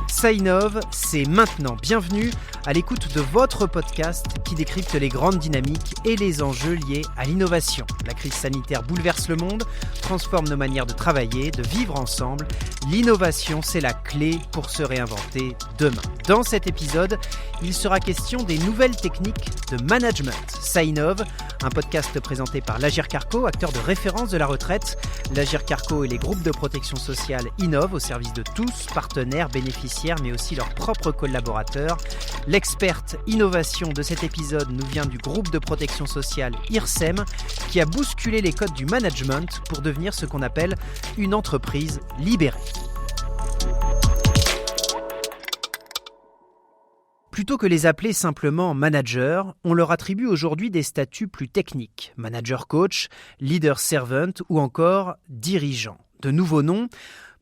Ça innove, c'est maintenant. Bienvenue à l'écoute de votre podcast qui décrypte les grandes dynamiques et les enjeux liés à l'innovation. La crise sanitaire bouleverse le monde, transforme nos manières de travailler, de vivre ensemble. L'innovation, c'est la clé pour se réinventer demain. Dans cet épisode, il sera question des nouvelles techniques de management. Ça innove, un podcast présenté par l'Agir Carco, acteur de référence de la retraite. L'Agir Carco et les groupes de protection sociale innovent au service de tous, partenaires, bénéficiaires, mais aussi leurs propres collaborateurs. L'experte innovation de cet épisode nous vient du groupe de protection sociale IRSEM, qui a bousculé les codes du management pour devenir ce qu'on appelle une entreprise libérée. Plutôt que les appeler simplement managers, on leur attribue aujourd'hui des statuts plus techniques, manager coach, leader servant ou encore dirigeant. De nouveaux noms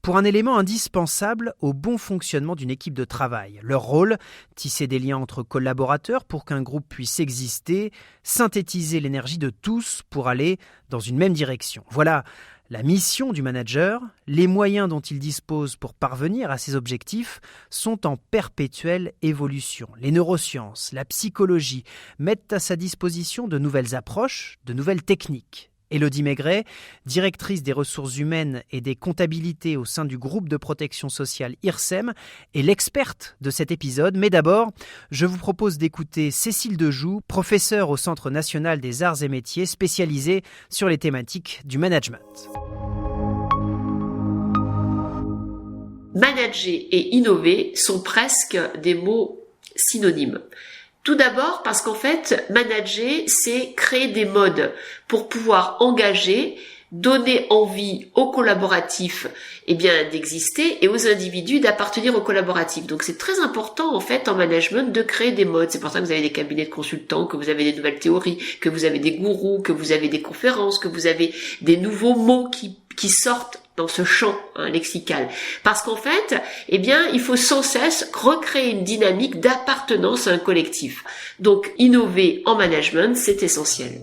pour un élément indispensable au bon fonctionnement d'une équipe de travail. Leur rôle, tisser des liens entre collaborateurs pour qu'un groupe puisse exister, synthétiser l'énergie de tous pour aller dans une même direction. Voilà la mission du manager. Les moyens dont il dispose pour parvenir à ses objectifs sont en perpétuelle évolution. Les neurosciences, la psychologie mettent à sa disposition de nouvelles approches, de nouvelles techniques. Élodie Maigret, directrice des ressources humaines et des comptabilités au sein du groupe de protection sociale IRSEM, est l'experte de cet épisode. Mais d'abord, je vous propose d'écouter Cécile Dejoux, professeure au Centre national des arts et métiers, spécialisée sur les thématiques du management. Manager et innover sont presque des mots synonymes. Tout d'abord parce qu'en fait, manager, c'est créer des modes pour pouvoir engager, donner envie aux collaboratifs d'exister et aux individus d'appartenir au collaboratif. Donc c'est très important en fait en management de créer des modes. C'est pour ça que vous avez des cabinets de consultants, que vous avez des nouvelles théories, que vous avez des gourous, que vous avez des conférences, que vous avez des nouveaux mots qui sortent dans ce champ lexical. Parce qu'en fait, il faut sans cesse recréer une dynamique d'appartenance à un collectif. Donc, innover en management, c'est essentiel.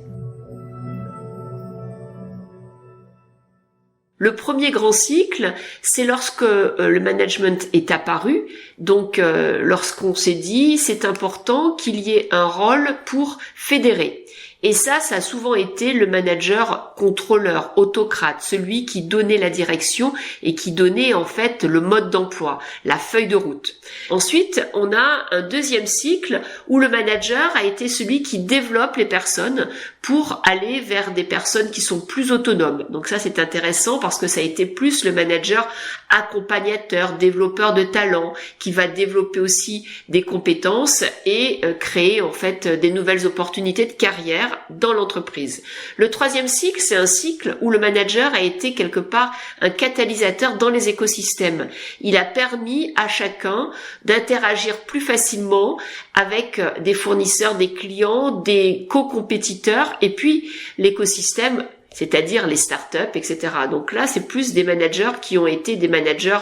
Le premier grand cycle, c'est lorsque le management est apparu. Donc, lorsqu'on s'est dit, c'est important qu'il y ait un rôle pour fédérer. Et ça a souvent été le manager contrôleur, autocrate, celui qui donnait la direction et qui donnait en fait le mode d'emploi, la feuille de route. Ensuite, on a un deuxième cycle où le manager a été celui qui développe les personnes pour aller vers des personnes qui sont plus autonomes. Donc ça, c'est intéressant parce que ça a été plus le manager accompagnateur, développeur de talent, qui va développer aussi des compétences et créer en fait des nouvelles opportunités de carrière dans l'entreprise. Le troisième cycle, c'est un cycle où le manager a été quelque part un catalyseur dans les écosystèmes. Il a permis à chacun d'interagir plus facilement avec des fournisseurs, des clients, des co-compétiteurs et puis l'écosystème, c'est-à-dire les startups, etc. Donc là, c'est plus des managers qui ont été des managers,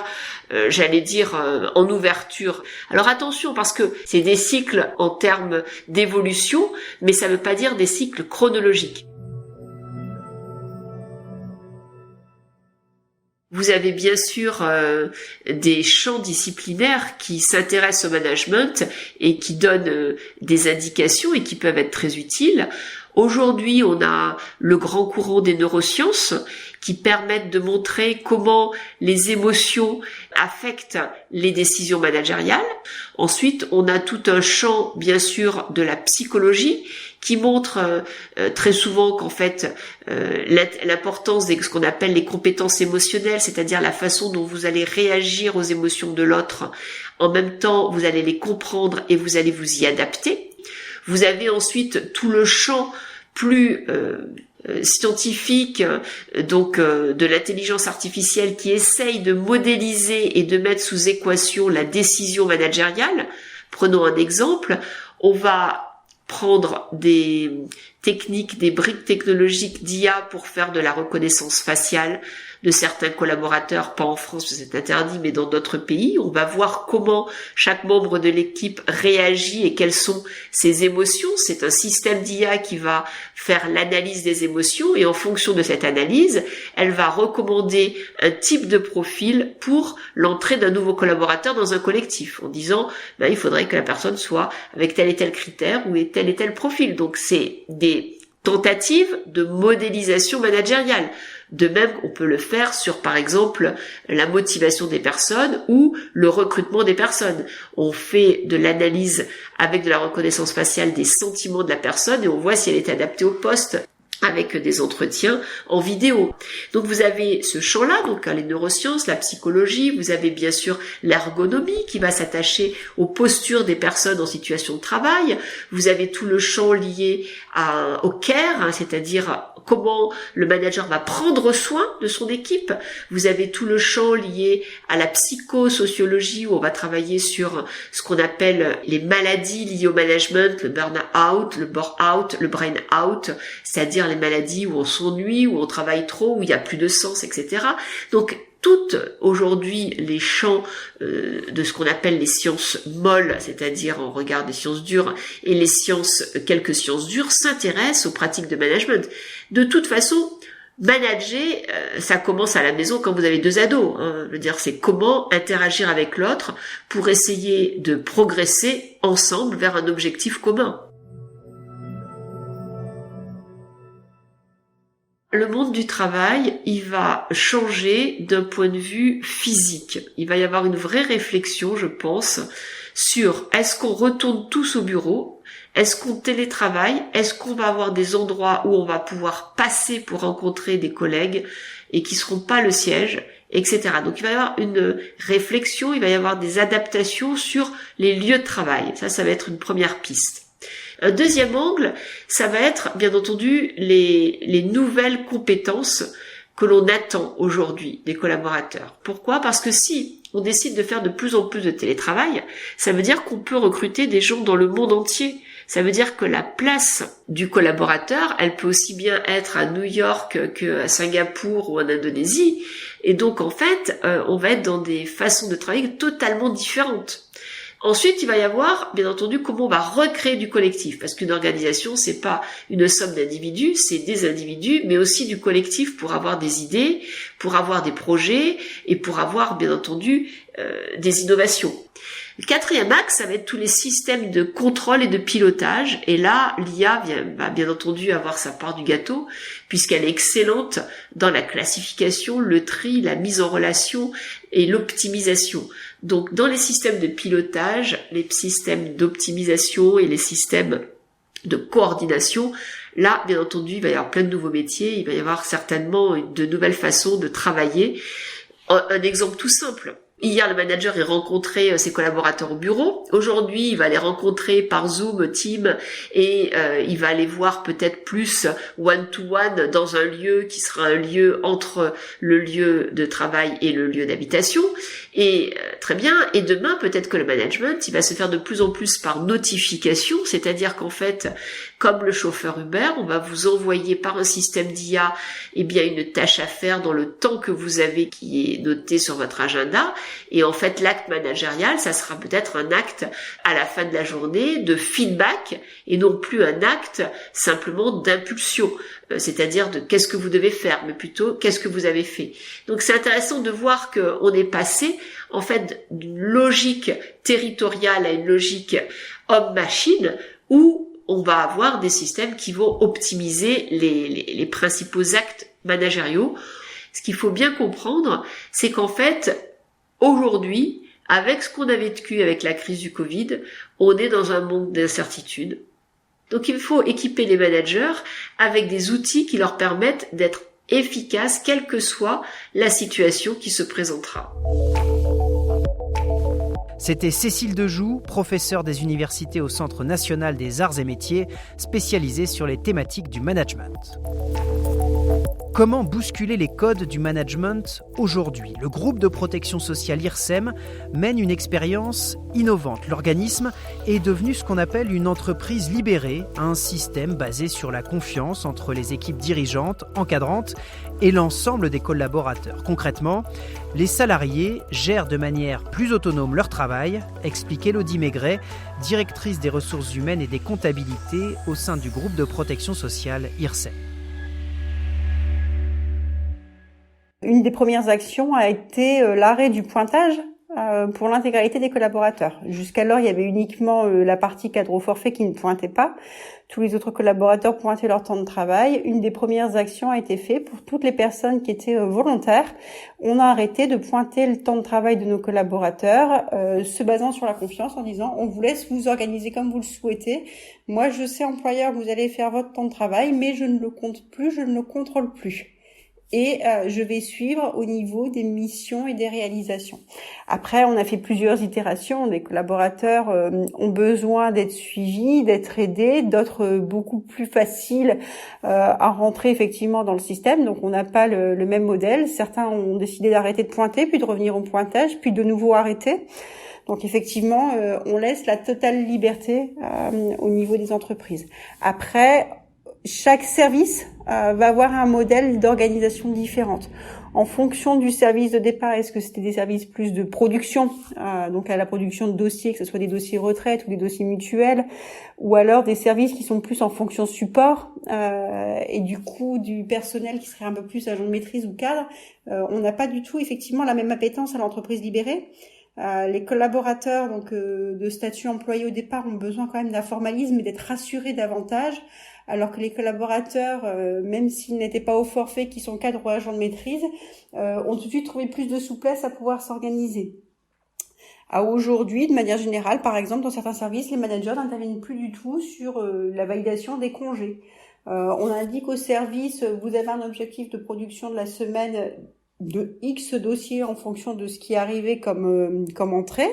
en ouverture. Alors attention, parce que c'est des cycles en termes d'évolution, mais ça ne veut pas dire des cycles chronologiques. Vous avez bien sûr des champs disciplinaires qui s'intéressent au management et qui donnent des indications et qui peuvent être très utiles. Aujourd'hui, on a le grand courant des neurosciences qui permettent de montrer comment les émotions affectent les décisions managériales. Ensuite, on a tout un champ, bien sûr, de la psychologie qui montre très souvent qu'en fait l'importance de ce qu'on appelle les compétences émotionnelles, c'est-à-dire la façon dont vous allez réagir aux émotions de l'autre. En même temps, vous allez les comprendre et vous allez vous y adapter. Vous avez ensuite tout le champ plus scientifique de l'intelligence artificielle qui essaye de modéliser et de mettre sous équation la décision managériale. Prenons un exemple, on va prendre des techniques, des briques technologiques d'IA pour faire de la reconnaissance faciale. de certains collaborateurs, pas en France, c'est interdit, mais dans d'autres pays. On va voir comment chaque membre de l'équipe réagit et quelles sont ses émotions. C'est un système d'IA qui va faire l'analyse des émotions et en fonction de cette analyse, elle va recommander un type de profil pour l'entrée d'un nouveau collaborateur dans un collectif en disant il faudrait que la personne soit avec tel et tel critère ou tel et tel profil. Donc c'est des tentatives de modélisation managériale. De même, on peut le faire sur, par exemple, la motivation des personnes ou le recrutement des personnes. On fait de l'analyse avec de la reconnaissance faciale des sentiments de la personne et on voit si elle est adaptée au poste avec des entretiens en vidéo. Donc vous avez ce champ-là, donc les neurosciences, la psychologie, vous avez bien sûr l'ergonomie qui va s'attacher aux postures des personnes en situation de travail, vous avez tout le champ lié au care, c'est-à-dire comment le manager va prendre soin de son équipe, vous avez tout le champ lié à la psychosociologie où on va travailler sur ce qu'on appelle les maladies liées au management, le burn-out, le bore-out, le brain-out, c'est-à-dire les maladies où on s'ennuie, où on travaille trop, où il n'y a plus de sens, etc. Donc, toutes aujourd'hui les champs de ce qu'on appelle les sciences molles, c'est-à-dire on regarde les sciences dures et les sciences, quelques sciences dures, s'intéressent aux pratiques de management. De toute façon, manager, ça commence à la maison quand vous avez 2 ados. Je veux dire, c'est comment interagir avec l'autre pour essayer de progresser ensemble vers un objectif commun. Le monde du travail, il va changer d'un point de vue physique. Il va y avoir une vraie réflexion, je pense, sur est-ce qu'on retourne tous au bureau ? Est-ce qu'on télétravaille ? Est-ce qu'on va avoir des endroits où on va pouvoir passer pour rencontrer des collègues et qui seront pas le siège, etc. Donc il va y avoir une réflexion, il va y avoir des adaptations sur les lieux de travail. Ça va être une première piste. Un deuxième angle, ça va être, bien entendu, les nouvelles compétences que l'on attend aujourd'hui des collaborateurs. Pourquoi ? Parce que si on décide de faire de plus en plus de télétravail, ça veut dire qu'on peut recruter des gens dans le monde entier. Ça veut dire que la place du collaborateur, elle peut aussi bien être à New York qu'à Singapour ou en Indonésie. Et donc, en fait, on va être dans des façons de travailler totalement différentes. Ensuite, il va y avoir, bien entendu, comment on va recréer du collectif. Parce qu'une organisation, c'est pas une somme d'individus, c'est des individus, mais aussi du collectif pour avoir des idées, pour avoir des projets et pour avoir, bien entendu, des innovations. Le quatrième axe, ça va être tous les systèmes de contrôle et de pilotage. Et là, l'IA va bien entendu avoir sa part du gâteau, puisqu'elle est excellente dans la classification, le tri, la mise en relation et l'optimisation. Donc, dans les systèmes de pilotage, les systèmes d'optimisation et les systèmes de coordination, là, bien entendu, il va y avoir plein de nouveaux métiers, il va y avoir certainement de nouvelles façons de travailler. Un exemple tout simple. Hier, le manager a rencontré ses collaborateurs au bureau. Aujourd'hui, il va les rencontrer par Zoom, Teams, et il va les voir peut-être plus one-to-one dans un lieu qui sera un lieu entre le lieu de travail et le lieu d'habitation. Et très bien. Et demain, peut-être que le management, il va se faire de plus en plus par notification, c'est-à-dire qu'en fait, comme le chauffeur Uber, on va vous envoyer par un système d'IA, une tâche à faire dans le temps que vous avez qui est noté sur votre agenda. Et en fait, l'acte managérial, ça sera peut-être un acte à la fin de la journée de feedback et non plus un acte simplement d'impulsion, c'est-à-dire de qu'est-ce que vous devez faire, mais plutôt qu'est-ce que vous avez fait. Donc c'est intéressant de voir qu'on est passé en fait d'une logique territoriale à une logique homme-machine où on va avoir des systèmes qui vont optimiser les principaux actes managériaux. Ce qu'il faut bien comprendre, c'est qu'en fait, aujourd'hui, avec ce qu'on a vécu avec la crise du Covid, on est dans un monde d'incertitude. Donc il faut équiper les managers avec des outils qui leur permettent d'être efficaces, quelle que soit la situation qui se présentera. C'était Cécile Dejoux, professeure des universités au Centre national des arts et métiers, spécialisée sur les thématiques du management. Comment bousculer les codes du management aujourd'hui ? Le groupe de protection sociale IRSEM mène une expérience innovante. L'organisme est devenu ce qu'on appelle une entreprise libérée, un système basé sur la confiance entre les équipes dirigeantes, encadrantes et l'ensemble des collaborateurs. Concrètement, les salariés gèrent de manière plus autonome leur travail, explique Élodie Maigret, directrice des ressources humaines et des comptabilités au sein du groupe de protection sociale IRSEM. Une des premières actions a été l'arrêt du pointage pour l'intégralité des collaborateurs. Jusqu'alors, il y avait uniquement la partie cadre au forfait qui ne pointait pas. Tous les autres collaborateurs pointaient leur temps de travail. Une des premières actions a été faite pour toutes les personnes qui étaient volontaires. On a arrêté de pointer le temps de travail de nos collaborateurs, se basant sur la confiance en disant on vous laisse vous organiser comme vous le souhaitez. Moi, je sais employeur, vous allez faire votre temps de travail, mais je ne le compte plus, je ne le contrôle plus. Et je vais suivre au niveau des missions et des réalisations. Après, on a fait plusieurs itérations. Des collaborateurs ont besoin d'être suivis, d'être aidés, d'autres beaucoup plus faciles à rentrer effectivement dans le système. Donc, on n'a pas le même modèle. Certains ont décidé d'arrêter de pointer, puis de revenir au pointage, puis de nouveau arrêter. Donc, effectivement, on laisse la totale liberté au niveau des entreprises. Après, chaque service va avoir un modèle d'organisation différente. En fonction du service de départ, est-ce que c'était des services plus de production, donc à la production de dossiers, que ce soit des dossiers retraite ou des dossiers mutuels, ou alors des services qui sont plus en fonction support, et du coup du personnel qui serait un peu plus agent de maîtrise ou cadre, on n'a pas du tout effectivement la même appétence à l'entreprise libérée. Les collaborateurs donc de statut employé au départ ont besoin quand même d'un formalisme et d'être rassurés davantage, alors que les collaborateurs, même s'ils n'étaient pas au forfait, qui sont cadres ou agents de maîtrise, ont tout de suite trouvé plus de souplesse à pouvoir s'organiser. À aujourd'hui, de manière générale, par exemple, dans certains services, les managers n'interviennent plus du tout sur la validation des congés. On indique au service, vous avez un objectif de production de la semaine de X dossiers en fonction de ce qui est arrivé comme entrée.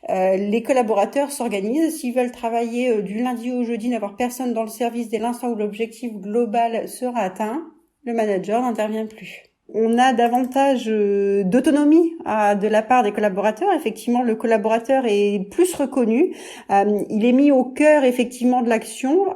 Les collaborateurs s'organisent. S'ils veulent travailler du lundi au jeudi, n'avoir personne dans le service dès l'instant où l'objectif global sera atteint, le manager n'intervient plus. On a davantage d'autonomie de la part des collaborateurs. Effectivement, le collaborateur est plus reconnu. Il est mis au cœur effectivement de l'action.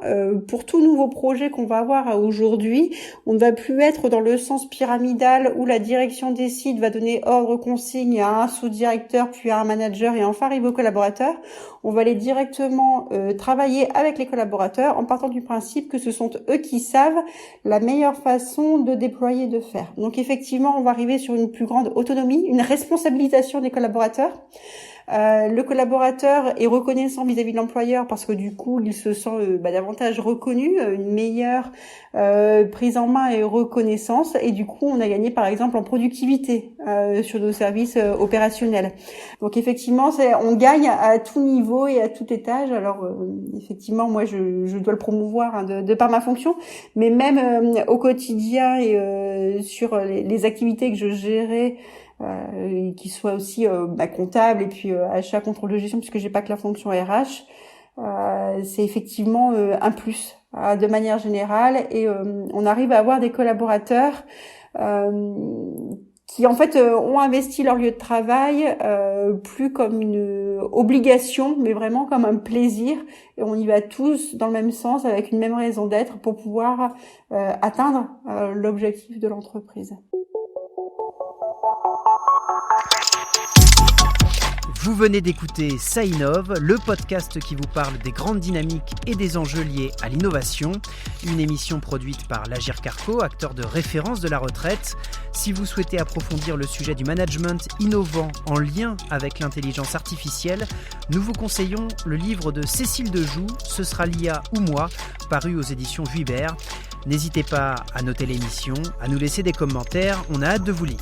Pour tout nouveau projet qu'on va avoir aujourd'hui, on ne va plus être dans le sens pyramidal où la direction décide, va donner ordre, consigne à un sous-directeur, puis à un manager et enfin arriver aux collaborateurs. On va aller directement travailler avec les collaborateurs en partant du principe que ce sont eux qui savent la meilleure façon de déployer et de faire. Donc effectivement, on va arriver sur une plus grande autonomie, une responsabilisation des collaborateurs. Le collaborateur est reconnaissant vis-à-vis de l'employeur parce que du coup, il se sent davantage reconnu, une meilleure prise en main et reconnaissance. Et du coup, on a gagné par exemple en productivité sur nos services opérationnels. Donc effectivement, on gagne à tout niveau et à tout étage. Alors effectivement, moi, je dois le promouvoir de par ma fonction, mais même au quotidien et sur les activités que je gérais, qui soit aussi comptable et puis achat, contrôle de gestion, puisque j'ai pas que la fonction RH, c'est effectivement un plus de manière générale, et on arrive à avoir des collaborateurs qui en fait ont investi leur lieu de travail plus comme une obligation, mais vraiment comme un plaisir, et on y va tous dans le même sens avec une même raison d'être pour pouvoir atteindre l'objectif de l'entreprise. Vous venez d'écouter Ça innove, le podcast qui vous parle des grandes dynamiques et des enjeux liés à l'innovation. Une émission produite par l'Agirc Arrco, acteur de référence de la retraite. Si vous souhaitez approfondir le sujet du management innovant en lien avec l'intelligence artificielle, nous vous conseillons le livre de Cécile Dejoux, Ce sera l'IA ou moi, paru aux éditions Vuibert. N'hésitez pas à noter l'émission, à nous laisser des commentaires, on a hâte de vous lire.